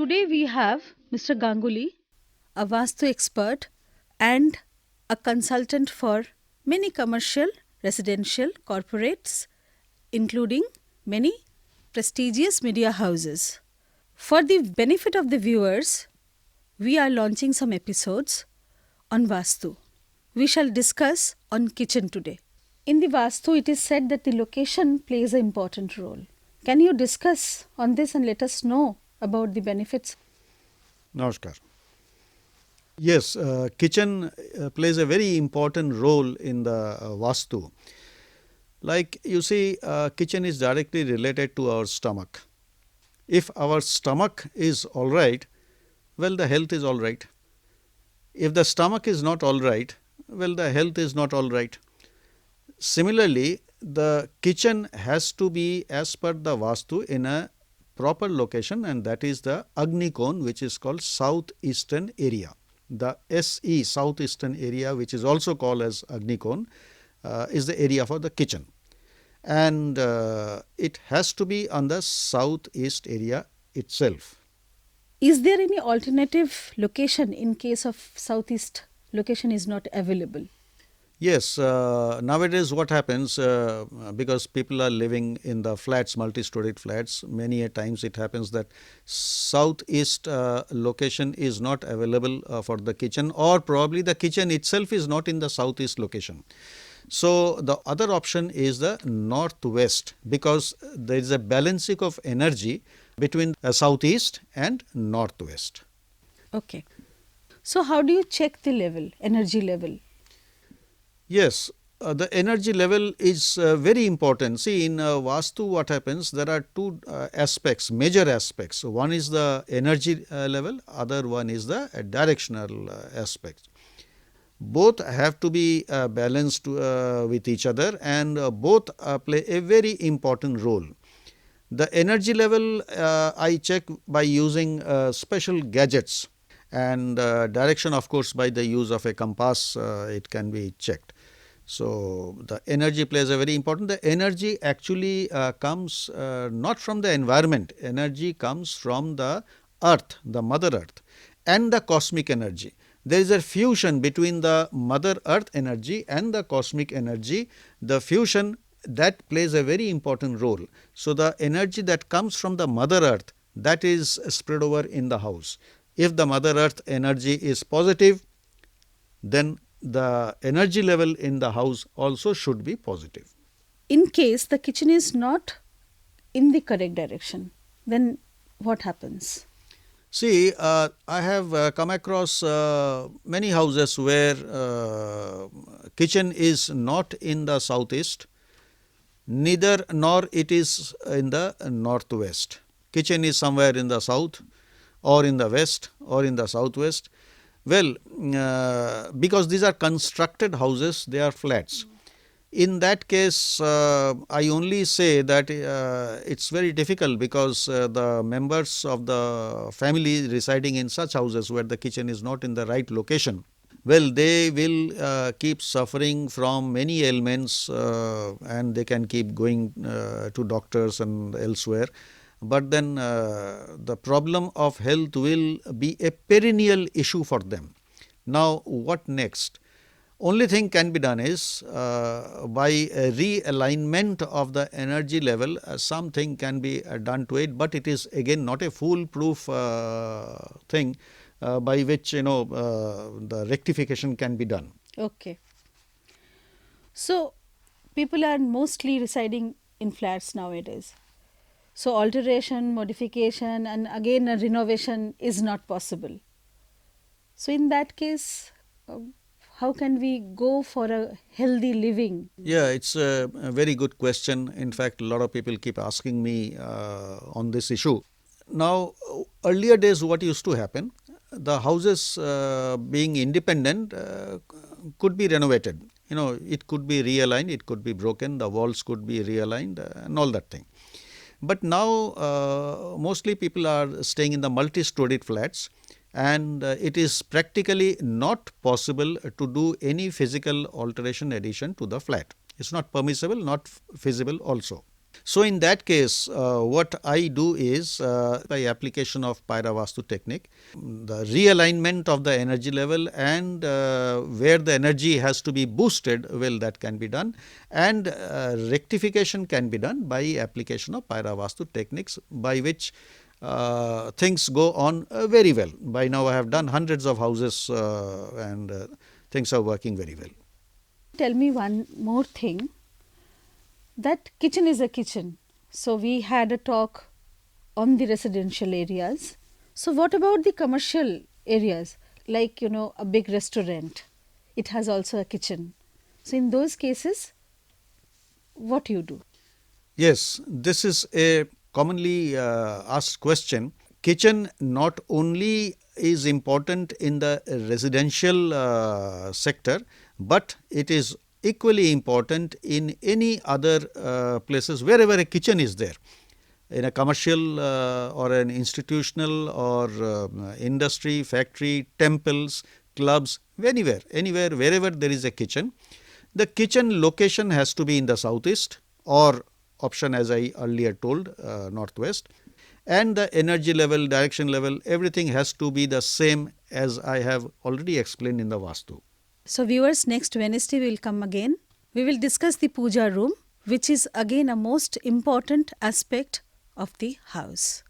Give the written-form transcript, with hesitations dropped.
today we have Mr. Ganguly, a Vastu expert and a consultant for many commercial, residential, corporates, including many prestigious media houses. For the benefit of the viewers, we are launching some episodes on Vastu. We shall discuss on kitchen today. In the Vastu, it is said that the location plays an important role. Can you discuss on this and let us know about the benefits? Namaskar. Yes, kitchen plays a very important role in the Vastu. Like you see, kitchen is directly related to our stomach. If our stomach is all right, well, the health is all right. If the stomach is not all right, well, the health is not all right. Similarly, the kitchen has to be as per the Vastu in a proper location, and that is the Agni Kone, which is called southeastern area. The SE, southeastern area, which is also called as Agni Kone, is the area for the kitchen. And it has to be on the southeast area itself. Is there any alternative location in case of southeast location is not available? Yes, nowadays what happens, because people are living in the flats, multi-storied flats, many a times it happens that southeast location is not available for the kitchen, or probably the kitchen itself is not in the southeast location. So, the other option is the northwest, because there is a balancing of energy between southeast and northwest. Okay. So, how do you check the level, energy level? Yes, the energy level is very important. See, in Vastu what happens, there are two aspects, major aspects. One is the energy level, other one is the directional aspect. Both have to be balanced with each other, and both play a very important role. The energy level I check by using special gadgets, and direction of course by the use of a compass it can be checked. So, the energy plays a very important. The energy actually comes not from the environment, energy comes from the earth, the mother earth, and the cosmic energy. There is a fusion between the mother earth energy and the cosmic energy. The fusion that plays a very important role. So, the energy that comes from the mother earth, that is spread over in the house. If the mother earth energy is positive, then the energy level in the house also should be positive. In case the kitchen is not in the correct direction, then what happens? See, I have come across many houses where kitchen is not in the southeast, neither nor it is in the northwest. Kitchen is somewhere in the south, or in the west, or in the southwest. Well, because these are constructed houses, they are flats. In that case, I only say that it's very difficult, because the members of the family residing in such houses where the kitchen is not in the right location, well, they will keep suffering from many ailments, and they can keep going to doctors and elsewhere. But then the problem of health will be a perennial issue for them. Now, what next? Only thing can be done is by a realignment of the energy level, something can be done to it, but it is again not a foolproof thing by which the rectification can be done. Okay. So, people are mostly residing in flats nowadays. So, alteration, modification and again a renovation is not possible. So, in that case, how can we go for a healthy living? Yeah, it's a very good question. In fact, a lot of people keep asking me on this issue. Now, earlier days what used to happen, the houses being independent could be renovated. It could be realigned, it could be broken, the walls could be realigned and all that thing. But now mostly people are staying in the multi-storied flats, and it is practically not possible to do any physical alteration addition to the flat. It is not permissible, not feasible also. So in that case, what I do is by application of Pairavastu technique, the realignment of the energy level and where the energy has to be boosted, well, that can be done, and rectification can be done by application of Pairavastu techniques, by which things go on very well. By now I have done hundreds of houses and things are working very well. Tell me one more thing, that kitchen is a kitchen. So we had a talk on the residential areas. So what about the commercial areas, like a big restaurant? It has also a kitchen. So in those cases, what you do? Yes, this is a commonly asked question. Kitchen not only is important in the residential sector, but it is equally important in any other places wherever a kitchen is there. In a commercial or an institutional or industry, factory, temples, clubs, anywhere, wherever there is a kitchen, the kitchen location has to be in the southeast or option as I earlier told, northwest, and the energy level, direction level, everything has to be the same as I have already explained in the Vastu. So viewers, next Wednesday we will come again. We will discuss the puja room, which is again a most important aspect of the house.